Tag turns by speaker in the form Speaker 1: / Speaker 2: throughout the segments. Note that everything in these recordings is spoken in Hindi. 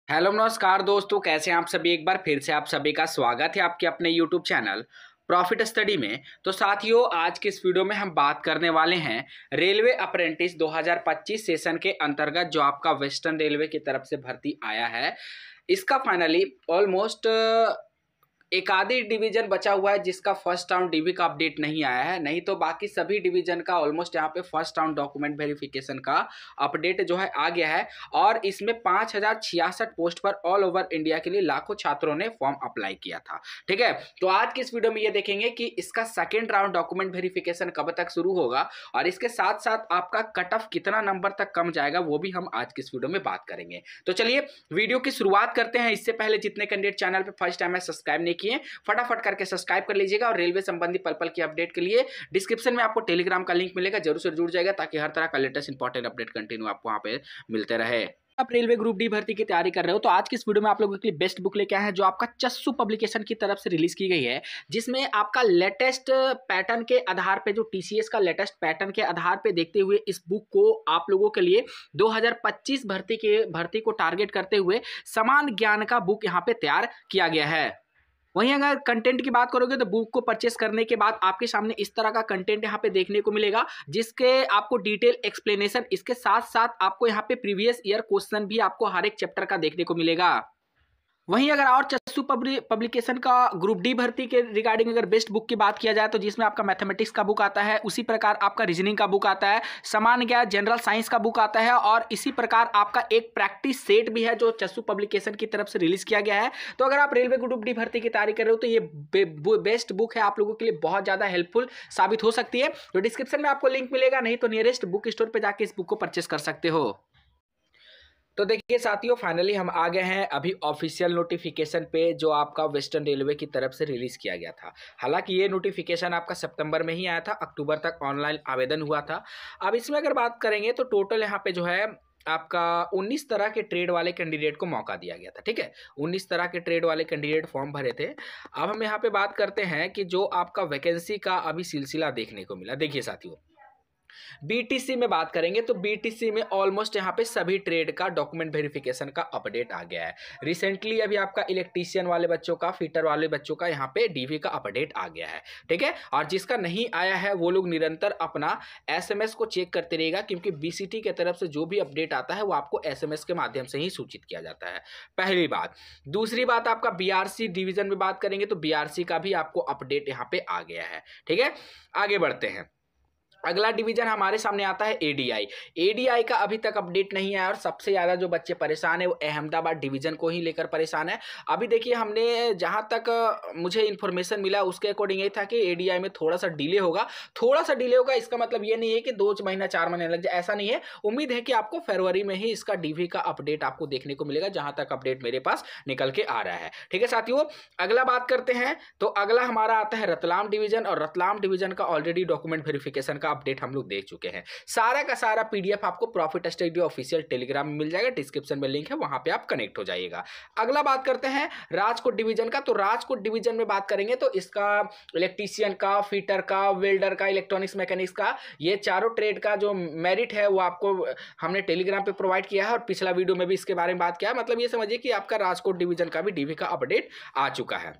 Speaker 1: हेलो नमस्कार दोस्तों, कैसे हैं आप सभी। एक बार फिर से आप सभी का स्वागत है आपके अपने यूट्यूब चैनल प्रॉफिट स्टडी में। तो साथियों, आज की इस वीडियो में हम बात करने वाले हैं रेलवे अप्रेंटिस 2025 सेशन के अंतर्गत जो आपका वेस्टर्न रेलवे की तरफ से भर्ती आया है। इसका फाइनली ऑलमोस्ट एक आधी डिवीजन बचा हुआ है जिसका फर्स्ट राउंड डीवी का अपडेट नहीं आया है, नहीं तो बाकी सभी डिवीजन का ऑलमोस्ट यहाँ पे फर्स्ट राउंड डॉक्यूमेंट वेरिफिकेशन का अपडेट जो है आ गया है। और इसमें 5066 पोस्ट पर ऑल ओवर इंडिया के लिए लाखों छात्रों ने फॉर्म अप्लाई किया था। ठीक है, तो आज की इस वीडियो में ये देखेंगे कि इसका सेकेंड राउंड डॉक्यूमेंट वेरिफिकेशन कब तक शुरू होगा और इसके साथ साथ आपका कट ऑफ कितना नंबर तक कम जाएगा, वो भी हम आज की इस वीडियो में बात करेंगे। तो चलिए वीडियो की शुरुआत करते हैं। इससे पहले जितने कैंडिडेट चैनल पे फर्स्ट टाइम है सब्सक्राइब नहीं किए, फटाफट करके सब्सक्राइब कर लीजिएगा। और रेलवे संबंधी पल पल की अपडेट के लिए डिस्क्रिप्शन में आपको टेलीग्राम का लिंक मिलेगा, जरूर से जुड़ जाएगा ताकि हर तरह का लेटेस्ट इंपॉर्टेंट अपडेट कंटिन्यू आपको वहां पे मिलते रहे। आप रेलवे ग्रुप डी भर्ती की तैयारी कर रहे हो तो आज की इस वीडियो में आप लोगों के लिए बेस्ट बुक लेके आए हैं जो आपका चस्सू पब्लिकेशन की तरफ से रिलीज की गई है, जिसमें आपका लेटेस्ट पैटर्न के आधार पे जो टीसीएस का लेटेस्ट पैटर्न के आधार पे देखते हुए इस बुक को आप लोगों के लिए 2025 भर्ती को टारगेट करते हुए समान ज्ञान का बुक यहाँ पे तैयार किया गया है। वहीं अगर कंटेंट की बात करोगे तो बुक को परचेस करने के बाद आपके सामने इस तरह का कंटेंट यहाँ पे देखने को मिलेगा, जिसके आपको डिटेल एक्सप्लेनेशन, इसके साथ साथ आपको यहाँ पे प्रीवियस ईयर क्वेश्चन भी आपको हर एक चैप्टर का देखने को मिलेगा। वहीं अगर और चस्सू पब्लिकेशन का ग्रुप डी भर्ती के रिगार्डिंग अगर बेस्ट बुक की बात किया जाए तो जिसमें आपका मैथमेटिक्स का बुक आता है, उसी प्रकार आपका रीजनिंग का बुक आता है, सामान्य ज्ञान जनरल साइंस का बुक आता है और इसी प्रकार आपका एक प्रैक्टिस सेट भी है जो चस्सू पब्लिकेशन की तरफ से रिलीज किया गया है। तो अगर आप रेलवे ग्रुप डी भर्ती की तैयारी कर रहे हो तो ये बेस्ट बुक है, आप लोगों के लिए बहुत ज़्यादा हेल्पफुल साबित हो सकती है। तो डिस्क्रिप्शन में आपको लिंक मिलेगा, नहीं तो नियरेस्ट बुक स्टोर पर जाकर इस बुक को परचेस कर सकते हो। तो देखिए साथियों, फाइनली हम आ गए हैं अभी ऑफिशियल नोटिफिकेशन पे जो आपका वेस्टर्न रेलवे की तरफ से रिलीज किया गया था। हालांकि ये नोटिफिकेशन आपका सितंबर में ही आया था, अक्टूबर तक ऑनलाइन आवेदन हुआ था। अब इसमें अगर बात करेंगे तो टोटल यहाँ पे जो है आपका 19 तरह के ट्रेड वाले कैंडिडेट को मौका दिया गया था। ठीक है, 19 तरह के ट्रेड वाले कैंडिडेट फॉर्म भरे थे। अब हम यहाँ पे बात करते हैं कि जो आपका वैकेंसी का अभी सिलसिला देखने को मिला। देखिए साथियों, बीटीसी में बात करेंगे तो बीटीसी में ऑलमोस्ट यहाँ पे सभी ट्रेड का डॉक्यूमेंट वेरिफिकेशन का अपडेट आ गया है। रिसेंटली अभी आपका इलेक्ट्रीशियन वाले बच्चों का, फिटर वाले बच्चों का यहाँ पे डीवी का अपडेट आ गया है। ठीक है, और जिसका नहीं आया है वो लोग निरंतर अपना एसएमएस को चेक करते रहेगा, क्योंकि बीसीटी की तरफ से जो भी अपडेट आता है वो आपको एसएमएस के माध्यम से ही सूचित किया जाता है। पहली बात। दूसरी बात, आपका बीआरसी डिवीजन में बात करेंगे तो बीआरसी का भी आपको अपडेट यहाँ पे आ गया है। ठीक है, आगे बढ़ते हैं। अगला डिवीजन हमारे सामने आता है एडीआई। एडीआई का अभी तक अपडेट नहीं आया और सबसे ज़्यादा जो बच्चे परेशान है वो अहमदाबाद डिवीजन को ही लेकर परेशान है। अभी देखिए, हमने जहां तक मुझे इन्फॉर्मेशन मिला उसके अकॉर्डिंग ये था कि एडीआई में थोड़ा सा डिले होगा। थोड़ा सा डिले होगा इसका मतलब ये नहीं है कि 2 महीना 4 महीने लग जाए, ऐसा नहीं है। उम्मीद है कि आपको फरवरी में ही इसका डीवी का अपडेट आपको देखने को मिलेगा, जहां तक अपडेट मेरे पास निकल के आ रहा है। ठीक है साथियों, अगला बात करते हैं तो अगला हमारा आता है रतलाम डिवीजन। और रतलाम डिवीजन का ऑलरेडी डॉक्यूमेंट वेरिफिकेशन का अपडेट हम लोग देख चुके हैं। सारा का सारा पीडीएफ आपको प्रॉफिट स्टडी ऑफिशियल टेलीग्राम में मिल जाएगा, डिस्क्रिप्शन में लिंक है, वहां पे आप कनेक्ट हो जाइएगा। अगला बात करते हैं राजकोट डिवीजन का। तो राजकोट डिवीजन में बात करेंगे तो इसका इलेक्ट्रीशियन का, फिटर का, वेल्डर का, इलेक्ट्रॉनिक्स मैकेनिक्स का, ये चारों ट्रेड का जो मेरिट है वो आपको हमने टेलीग्राम पे प्रोवाइड किया है और पिछला वीडियो में भी इसके बारे में बात किया है। मतलब ये समझिए कि आपका राजकोट डिवीजन का भी डीवी का अपडेट आ चुका है।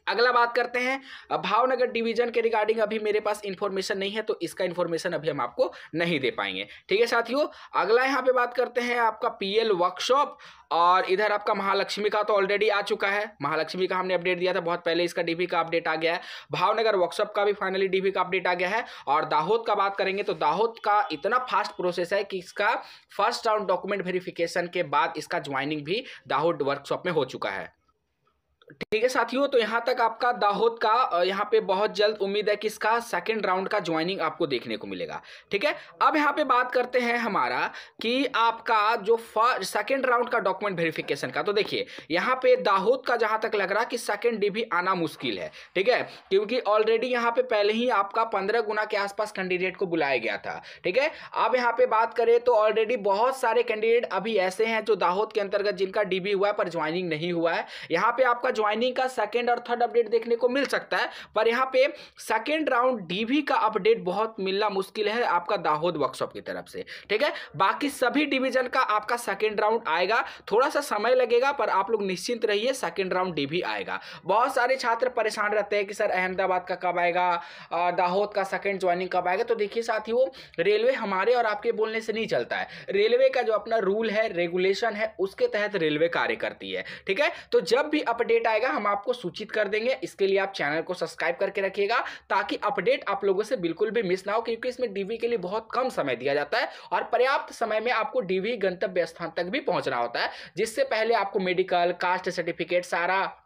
Speaker 1: अगला बात करते हैं भावनगर डिवीजन के रिगार्डिंग। अभी मेरे पास इंफॉर्मेशन नहीं है तो इसका इंफॉर्मेशन अभी हम आपको नहीं दे पाएंगे। ठीक है साथियों, अगला यहाँ पे बात करते हैं आपका पीएल वर्कशॉप। और इधर आपका महालक्ष्मी का तो ऑलरेडी आ चुका है, महालक्ष्मी का हमने अपडेट दिया था बहुत पहले, इसका डीवी का अपडेट आ गया है। भावनगर वर्कशॉप का भी फाइनली डीवी का अपडेट आ गया है। और दाहोद का बात करेंगे तो दाहोद का इतना फास्ट प्रोसेस है कि इसका फर्स्ट राउंड डॉक्यूमेंट वेरिफिकेशन के बाद इसका ज्वाइनिंग भी दाहोद वर्कशॉप में हो चुका है। ठीक है साथियों, तो यहां तक आपका दाहोद का यहां पे बहुत जल्द उम्मीद है कि इसका सेकंड राउंड का ज्वाइनिंग आपको देखने को मिलेगा। ठीक है, अब यहां पे बात करते हैं हमारा कि आपका जो सेकंड राउंड का डॉक्यूमेंट वेरिफिकेशन का। तो देखिए यहां पे दाहोद का जहां तक लग रहा है कि सेकंड डीवी आना मुश्किल है। ठीक है, क्योंकि ऑलरेडी यहां पे पहले ही आपका 15 गुना के आसपास कैंडिडेट को बुलाया गया था। ठीक है, अब यहां पे बात करें तो ऑलरेडी बहुत सारे कैंडिडेट अभी ऐसे हैं जो दाहोद के अंतर्गत जिनका डीवी हुआ है पर ज्वाइनिंग नहीं हुआ है। यहां पे आपका ज्वाइनिंग का सेकंड और थर्ड अपडेट देखने को मिल सकता है, पर यहाँ पे सेकंड राउंड डीवी का अपडेट बहुत मिलना मुश्किल है आपका दाहोद वर्कशॉप की तरफ से। ठीक है, बाकी सभी डिवीजन का आपका सेकंड राउंड आएगा, थोड़ा सा समय लगेगा पर आप लोग निश्चिंत रहिए, सेकंड राउंड डीवी आएगा। बहुत सारे छात्र परेशान रहते हैं कि सर अहमदाबाद का कब आएगा, दाहोद का सेकंड ज्वाइनिंग कब आएगा। तो देखिए साथियों, रेलवे हमारे और आपके बोलने से नहीं चलता है, रेलवे का जो अपना रूल है, रेगुलेशन है, उसके तहत रेलवे कार्य करती है। ठीक है, तो जब भी अपडेट आएगा हम आपको सूचित कर देंगे। इसके लिए आप चैनल को सब्सक्राइब करके रखिएगा ताकि अपडेट आप लोगों से बिल्कुल भी मिस ना हो, क्योंकि इसमें डीवी के लिए बहुत कम समय दिया जाता है और पर्याप्त समय में आपको डीवी गंतव्य स्थान तक भी पहुंचना होता है, जिससे पहले आपको मेडिकल, कास्ट सर्टिफिकेट, सारा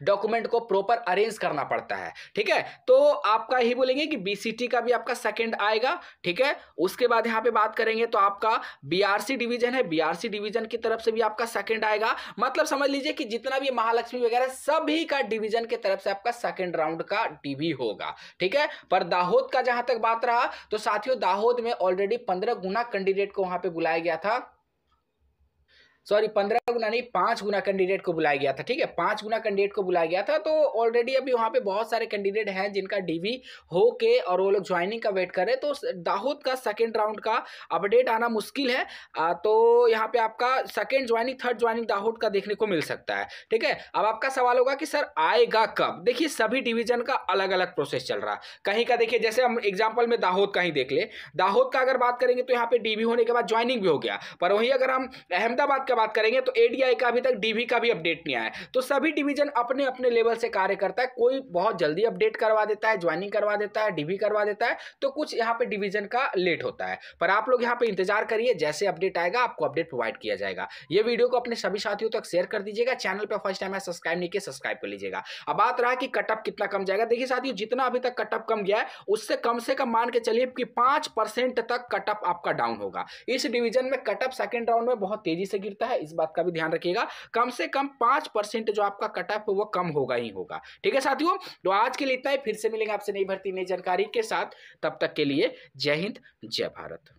Speaker 1: डॉक्यूमेंट को प्रॉपर अरेंज करना पड़ता है। ठीक है, तो आपका ही बोलेंगे कि बीसीटी का भी आपका सेकंड आएगा। ठीक है, उसके बाद यहां पे बात करेंगे तो आपका बीआरसी डिवीजन है, बीआरसी डिवीजन की तरफ से भी आपका सेकंड आएगा। मतलब समझ लीजिए कि जितना भी महालक्ष्मी वगैरह सभी का डिवीजन की तरफ से आपका सेकंड राउंड का डीवी होगा। ठीक है, पर दाहोद का जहां तक बात रहा तो साथियों, दाहोद में ऑलरेडी 15 गुना कैंडिडेट को वहां पे बुलाया गया था, सॉरी 15 गुना नहीं, 5 गुना कैंडिडेट को बुलाया गया था। ठीक है, 5 गुना कैंडिडेट को बुलाया गया था। तो ऑलरेडी अभी वहां पे बहुत सारे कैंडिडेट हैं जिनका डीवी हो के और वो लोग ज्वाइनिंग का वेट कर रहे हैं। तो दाहोद का सेकंड राउंड का अपडेट आना मुश्किल है। तो यहाँ पे आपका second joining, third joining Dahod का देखने को मिल सकता है। ठीक है, अब आपका सवाल होगा कि सर आएगा कब। देखिए सभी डिवीजन का अलग अलग प्रोसेस चल रहा है। कहीं का देखिए, जैसे हम एग्जाम्पल में दाहोद का ही देख ले, दाहोद का अगर बात करेंगे तो यहाँ पे डीवी होने के बाद ज्वाइनिंग भी हो गया, पर वहीं अगर हम अहमदाबाद का बात करेंगे तो एडीआई का अभी तक डीवी का भी अपडेट नहीं आया। तो सभी डिवीजन अपने अपने लेवल से कार्य करता है, कोई बहुत जल्दी अपडेट करवा देता है, ज्वाइनिंग करवा देता है, डीवी करवा देता है, तो कुछ यहाँ पे डिवीजन का लेट होता है। पर आप लोग यहाँ पे इंतजार करिए, जैसे अपडेट आएगा आपको अपडेट प्रोवाइड किया जाएगा। ये वीडियो को अपने सभी साथियों तक शेयर कर दीजिएगा। चैनल पर फर्स्ट टाइम है सब्सक्राइब नहीं किया, सब्सक्राइब कर लीजिएगा। अब बात रहा कि कटअप कितना कम जाएगा। देखिए साथियों, जितना अभी तक कटअप कम गया है उससे कम मान के चलिए कि 5% तक कटअप आपका डाउन होगा। इस डिवीजन में कटअप सेकंड राउंड में बहुत तेजी से गिरता है, इस बात का भी ध्यान रखिएगा। कम से कम 5% जो आपका कटअप है वो कम होगा ही होगा। ठीक है साथियों, तो आज के लिए इतना ही। फिर से मिलेंगे आपसे नई भर्ती, नई जानकारी के साथ। तब तक के लिए जय हिंद, जय भारत।